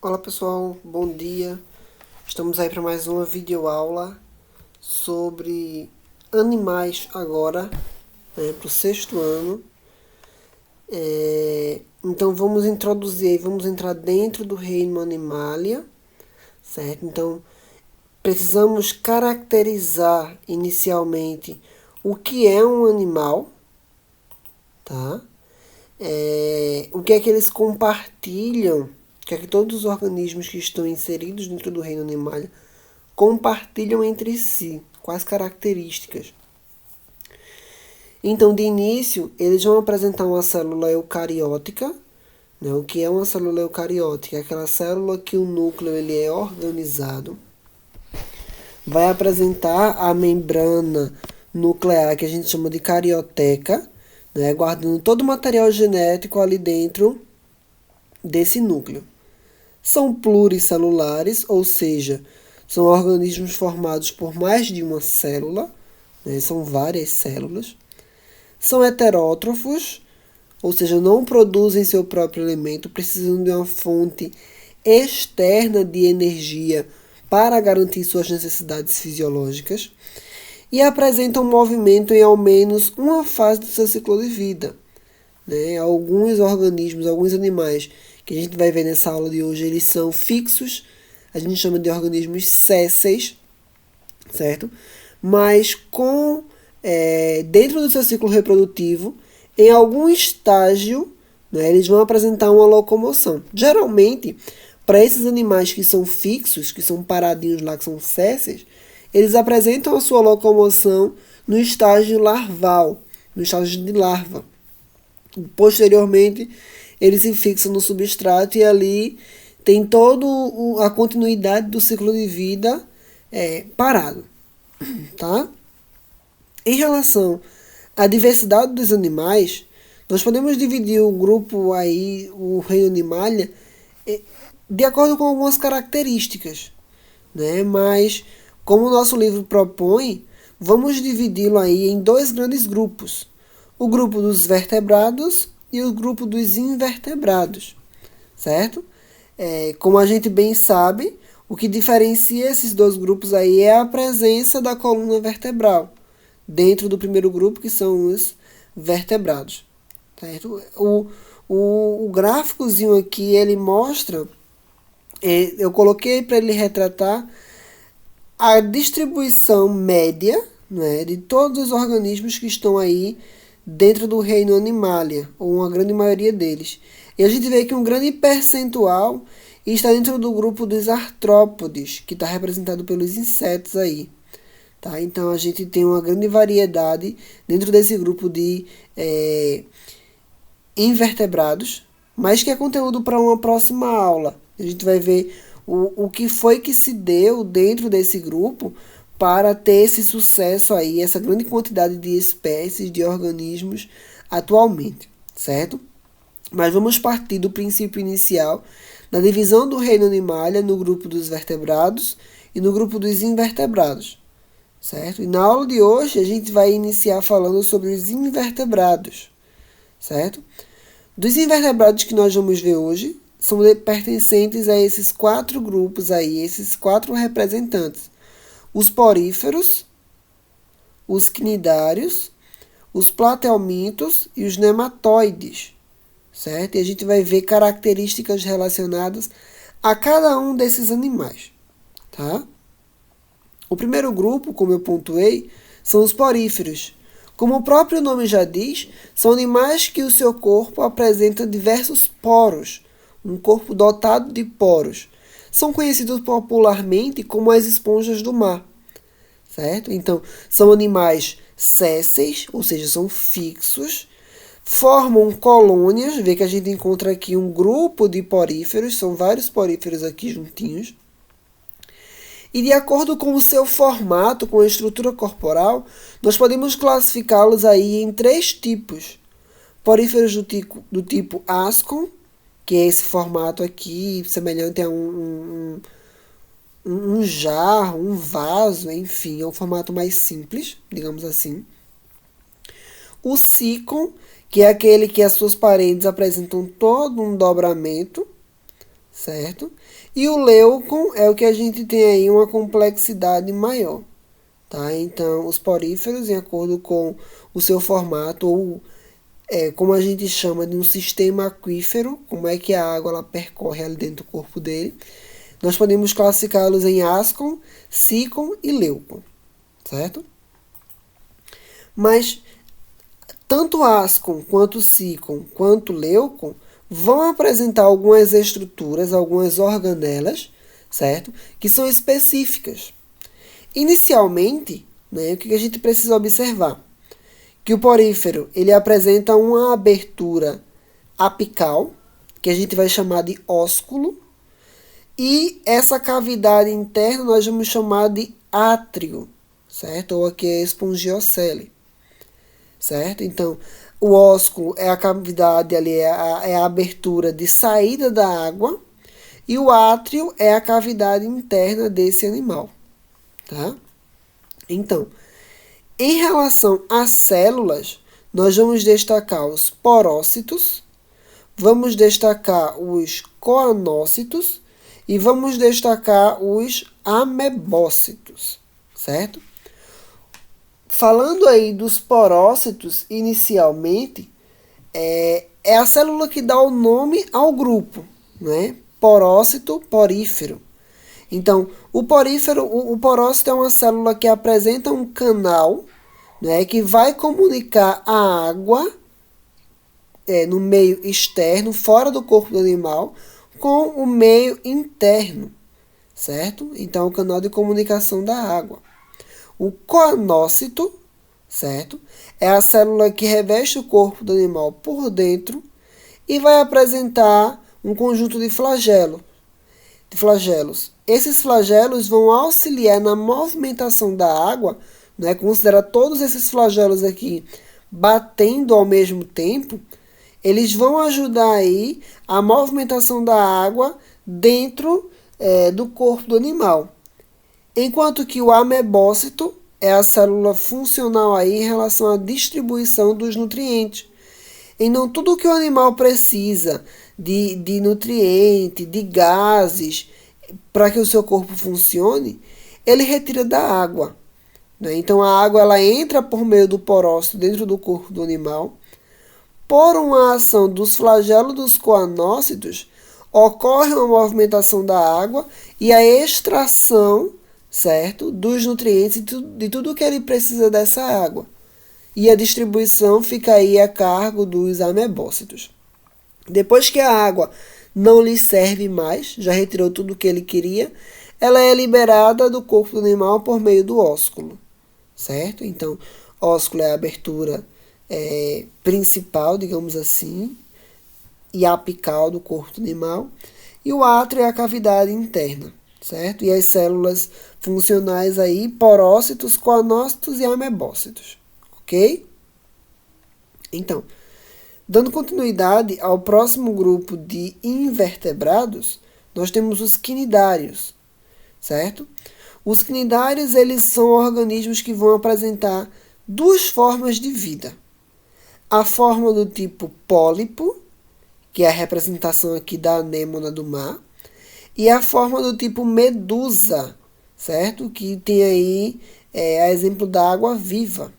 Olá pessoal, bom dia. Estamos aí para mais uma videoaula sobre animais agora, para o sexto ano. Então vamos introduzir, vamos entrar dentro do reino Animalia, certo? Então precisamos caracterizar inicialmente o que é um animal, tá? O que é que eles compartilham, o que é que todos os organismos que estão inseridos dentro do reino Animalia compartilham entre si, quais características. Então, de início, eles vão apresentar uma célula eucariótica. Né? O que é uma célula eucariótica? É aquela célula que o núcleo ele é organizado. Vai apresentar a membrana nuclear, que a gente chama de carioteca, né? Guardando todo o material genético ali dentro desse núcleo. São pluricelulares, ou seja, são organismos formados por mais de uma célula, né? São várias células. São heterótrofos, ou seja, não produzem seu próprio alimento, precisam de uma fonte externa de energia para garantir suas necessidades fisiológicas. E apresentam movimento em ao menos uma fase do seu ciclo de vida. Né? Alguns organismos, alguns animais que a gente vai ver nessa aula de hoje, eles são fixos, a gente chama de organismos sésseis, certo? Mas dentro do seu ciclo reprodutivo, em algum estágio, né, eles vão apresentar uma locomoção. Geralmente, para esses animais que são fixos, que são paradinhos lá, que são sésseis, eles apresentam a sua locomoção no estágio larval, no estágio de larva. Posteriormente, ele se fixa no substrato e ali tem toda a continuidade do ciclo de vida parado. Tá? Em relação à diversidade dos animais, nós podemos dividir o grupo aí, o reino Animalia, de acordo com algumas características, né? Mas como o nosso livro propõe, vamos dividi-lo aí em dois grandes grupos: o grupo dos vertebrados e o grupo dos invertebrados, certo? Como a gente bem sabe, o que diferencia esses dois grupos aí é a presença da coluna vertebral dentro do primeiro grupo, que são os vertebrados. Certo? O gráficozinho aqui, ele mostra, eu coloquei para ele retratar a distribuição média, né, de todos os organismos que estão aí dentro do reino Animalia, ou uma grande maioria deles. E a gente vê que um grande percentual está dentro do grupo dos artrópodes, que está representado pelos insetos aí. Tá? Então a gente tem uma grande variedade dentro desse grupo de invertebrados, mas que é conteúdo para uma próxima aula. A gente vai ver o que foi que se deu dentro desse grupo para ter esse sucesso aí, essa grande quantidade de espécies, de organismos atualmente, certo? Mas vamos partir do princípio inicial da divisão do reino Animalia no grupo dos vertebrados e no grupo dos invertebrados, certo? E na aula de hoje a gente vai iniciar falando sobre os invertebrados, certo? Dos invertebrados que nós vamos ver hoje, são pertencentes a esses quatro grupos aí, esses quatro representantes: os poríferos, os cnidários, os platelmintos e os nematóides, certo? E a gente vai ver características relacionadas a cada um desses animais, tá? O primeiro grupo, como eu pontuei, são os poríferos. Como o próprio nome já diz, são animais que o seu corpo apresenta diversos poros, um corpo dotado de poros. São conhecidos popularmente como as esponjas do mar, certo? Então, são animais sésseis, ou seja, são fixos, formam colônias, vê que a gente encontra aqui um grupo de poríferos, são vários poríferos aqui juntinhos. E de acordo com o seu formato, com a estrutura corporal, nós podemos classificá-los aí em três tipos: poríferos do tipo ascon, que é esse formato aqui, semelhante a um jarro, um vaso, enfim, é um formato mais simples, digamos assim. O sicon, que é aquele que as suas paredes apresentam todo um dobramento, certo? E o leucon é o que a gente tem aí uma complexidade maior, tá? Então, os poríferos, em acordo com o seu formato, ou como a gente chama de um sistema aquífero, como é que a água ela percorre ali dentro do corpo dele, nós podemos classificá-los em ascon, sícon e leucon, certo? Mas tanto ascon, quanto sícon, quanto leucon vão apresentar algumas estruturas, algumas organelas, certo? Que são específicas. Inicialmente, né, o que a gente precisa observar? Que o porífero ele apresenta uma abertura apical, que a gente vai chamar de ósculo, e essa cavidade interna nós vamos chamar de átrio, certo? Ou aqui é espongiocele, certo? Então, o ósculo é a cavidade ali, é a abertura de saída da água, e o átrio é a cavidade interna desse animal, tá? Então, em relação às células, nós vamos destacar os porócitos, vamos destacar os coanócitos e vamos destacar os amebócitos, certo? Falando aí dos porócitos, inicialmente, é a célula que dá o nome ao grupo, né? Porócito, porífero. Então, o porócito é uma célula que apresenta um canal, né, que vai comunicar a água no meio externo, fora do corpo do animal, com o meio interno, certo? Então, o canal de comunicação da água. O coanócito, certo? É a célula que reveste o corpo do animal por dentro e vai apresentar um conjunto de flagelos. Esses flagelos vão auxiliar na movimentação da água, né? Considera todos esses flagelos aqui batendo ao mesmo tempo, eles vão ajudar aí a movimentação da água dentro do corpo do animal. Enquanto que o amebócito é a célula funcional aí em relação à distribuição dos nutrientes. Então, tudo que o animal precisa de nutriente, de gases, para que o seu corpo funcione, ele retira da água, né? Então, a água ela entra por meio do porócito dentro do corpo do animal. Por uma ação dos flagelos dos coanócitos, ocorre uma movimentação da água e a extração, certo, dos nutrientes de tudo que ele precisa dessa água. E a distribuição fica aí a cargo dos amebócitos. Depois que a água não lhe serve mais, já retirou tudo o que ele queria, ela é liberada do corpo do animal por meio do ósculo, certo? Então, ósculo é a abertura principal, digamos assim, e apical do corpo do animal, e o átrio é a cavidade interna, certo? E as células funcionais aí, porócitos, coanócitos e amebócitos, ok? Então, dando continuidade ao próximo grupo de invertebrados, nós temos os quinidários, certo? Os quinidários, eles são organismos que vão apresentar duas formas de vida. A forma do tipo pólipo, que é a representação aqui da anêmona do mar, e a forma do tipo medusa, certo? Que tem aí a exemplo da água viva.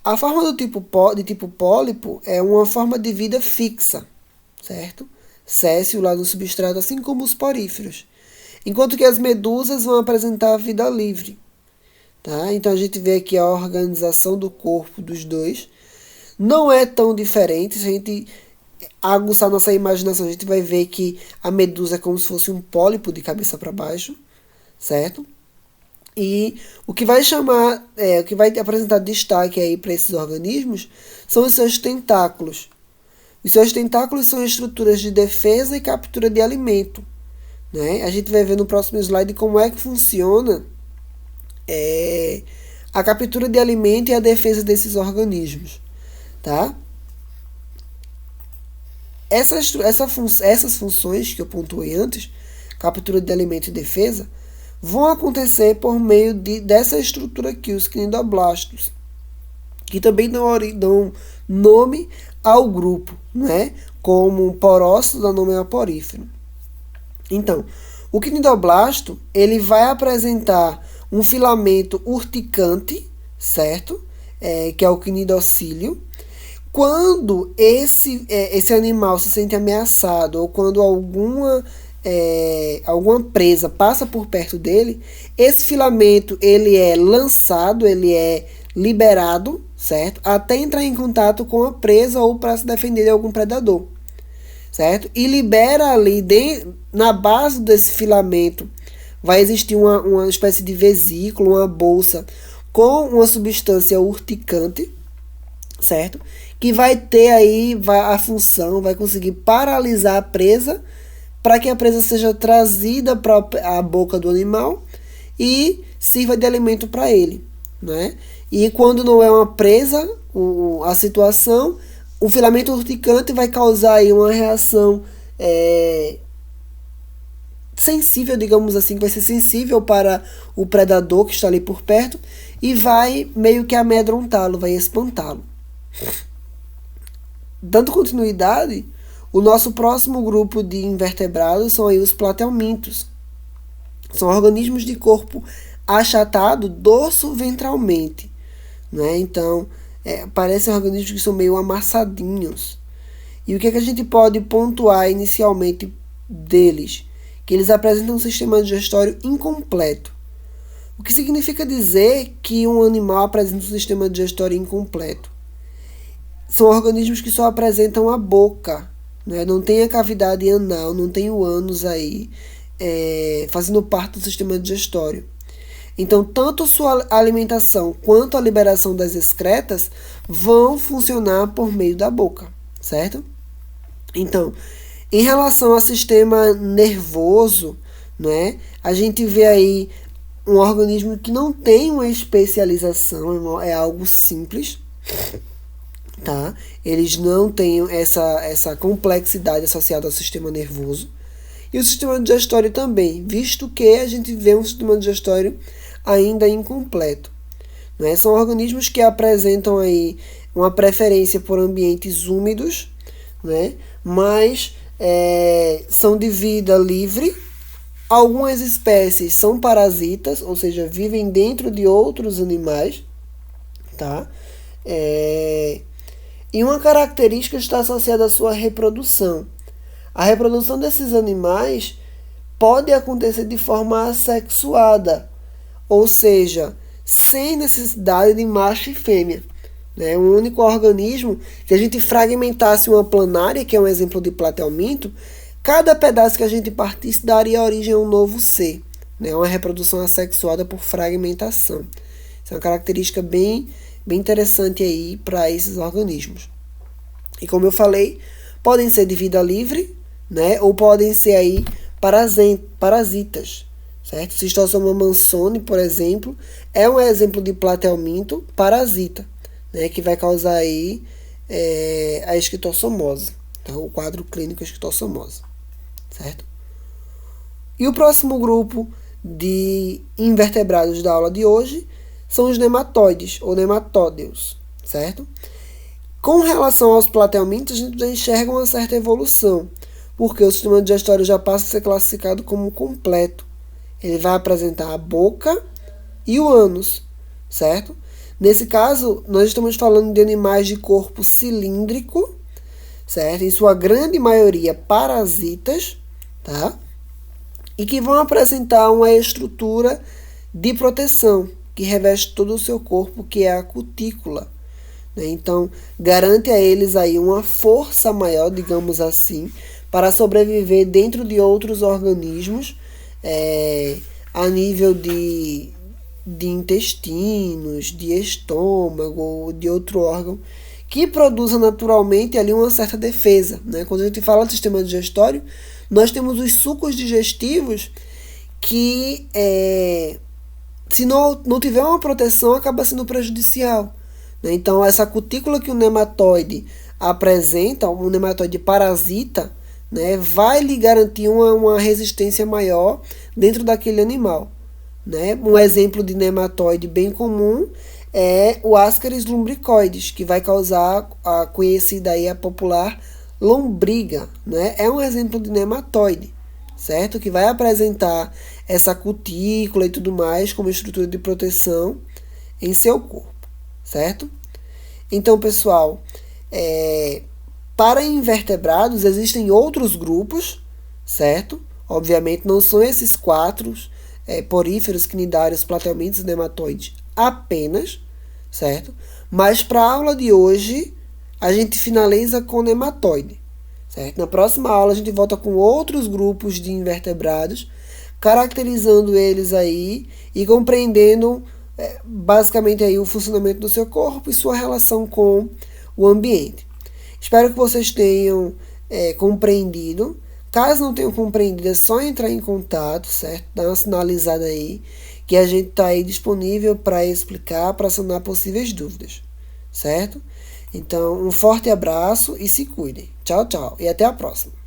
A forma de tipo pólipo é uma forma de vida fixa, certo? Céssio lá no substrato, assim como os poríferos. Enquanto que as medusas vão apresentar a vida livre. Tá? Então a gente vê aqui a organização do corpo dos dois. Não é tão diferente. Se a gente aguçar nossa imaginação, a gente vai ver que a medusa é como se fosse um pólipo de cabeça para baixo, certo? E o que vai o que vai apresentar destaque aí para esses organismos são os seus tentáculos. Os seus tentáculos são estruturas de defesa e captura de alimento, né? A gente vai ver no próximo slide como é que funciona a captura de alimento e a defesa desses organismos, tá? Essas funções que eu pontuei antes, captura de alimento e defesa, vão acontecer por meio dessa estrutura aqui, os cnidoblastos, que também dão nome ao grupo, né? Como porócito dá nome ao porífero. Então, o cnidoblasto, ele vai apresentar um filamento urticante, certo? Que é o cnidocílio. Quando esse animal se sente ameaçado ou quando alguma presa passa por perto dele, esse filamento ele é lançado, ele é liberado, certo? Até entrar em contato com a presa ou para se defender de algum predador, certo? E libera ali, na base desse filamento, vai existir uma espécie de vesículo, uma bolsa com uma substância urticante, certo? Que vai ter aí a função, vai conseguir paralisar a presa para que a presa seja trazida para a boca do animal e sirva de alimento para ele, né? E quando não é uma presa, a situação, o filamento urticante vai causar aí uma reação sensível, digamos assim, que vai ser sensível para o predador que está ali por perto e vai meio que amedrontá-lo, vai espantá-lo. Dando continuidade, o nosso próximo grupo de invertebrados são aí os platelmintos. São organismos de corpo achatado dorso-ventralmente, né? Então, parecem organismos que são meio amassadinhos. E o que a gente pode pontuar inicialmente deles? Que eles apresentam um sistema digestório incompleto. O que significa dizer que um animal apresenta um sistema digestório incompleto? São organismos que só apresentam a boca, né? Não tem a cavidade anal, não tem o ânus aí, fazendo parte do sistema digestório. Então, tanto sua alimentação quanto a liberação das excretas vão funcionar por meio da boca, certo? Então, em relação ao sistema nervoso, né, a gente vê aí um organismo que não tem uma especialização, é algo simples, tá? Eles não têm essa complexidade associada ao sistema nervoso. E o sistema digestório também, visto que a gente vê um sistema digestório ainda incompleto, né? São organismos que apresentam aí uma preferência por ambientes úmidos, né? Mas são de vida livre. Algumas espécies são parasitas, ou seja, vivem dentro de outros animais, tá? E uma característica está associada à sua reprodução. A reprodução desses animais pode acontecer de forma assexuada, ou seja, sem necessidade de macho e fêmea. Né? Um único organismo, se a gente fragmentasse uma planária, que é um exemplo de platelminto, cada pedaço que a gente partisse daria origem a um novo ser. Né? Uma reprodução assexuada por fragmentação. Isso é uma característica bem interessante aí para esses organismos. E como eu falei, podem ser de vida livre, né? Ou podem ser aí parasitas, certo? Schistosoma mansoni, por exemplo, é um exemplo de platelminto parasita, né? Que vai causar aí a esquistossomose, então, o quadro clínico esquistossomose, certo? E o próximo grupo de invertebrados da aula de hoje são os nematóides, ou nematódeos, certo? Com relação aos platelmintos, a gente já enxerga uma certa evolução, porque o sistema digestório já passa a ser classificado como completo. Ele vai apresentar a boca e o ânus, certo? Nesse caso, nós estamos falando de animais de corpo cilíndrico, certo? Em sua grande maioria parasitas, tá? E que vão apresentar uma estrutura de proteção que reveste todo o seu corpo, que é a cutícula. Né? Então, garante a eles aí uma força maior, digamos assim, para sobreviver dentro de outros organismos, a nível de intestinos, de estômago ou de outro órgão, que produza naturalmente ali uma certa defesa. Né? Quando a gente fala de sistema digestório, nós temos os sucos digestivos que, se não tiver uma proteção, acaba sendo prejudicial. Né? Então, essa cutícula que o nematóide apresenta, um nematóide parasita, né, vai lhe garantir uma resistência maior dentro daquele animal. Né? Um exemplo de nematóide bem comum é o Ascaris lumbricoides, que vai causar a conhecida aí, a popular lombriga. Né? É um exemplo de nematóide, certo? Que vai apresentar essa cutícula e tudo mais como estrutura de proteção em seu corpo, certo? Então, pessoal, para invertebrados existem outros grupos, certo? Obviamente não são esses 4, poríferos, cnidários, platelmintos e nematóides apenas, certo? Mas para a aula de hoje, a gente finaliza com nematóide, certo? Na próxima aula a gente volta com outros grupos de invertebrados, caracterizando eles aí e compreendendo basicamente aí o funcionamento do seu corpo e sua relação com o ambiente. Espero que vocês tenham compreendido. Caso não tenham compreendido, é só entrar em contato, certo? Dá uma sinalizada aí, que a gente está aí disponível para explicar, para sanar possíveis dúvidas, certo? Então, um forte abraço e se cuidem. Tchau, tchau. E até a próxima.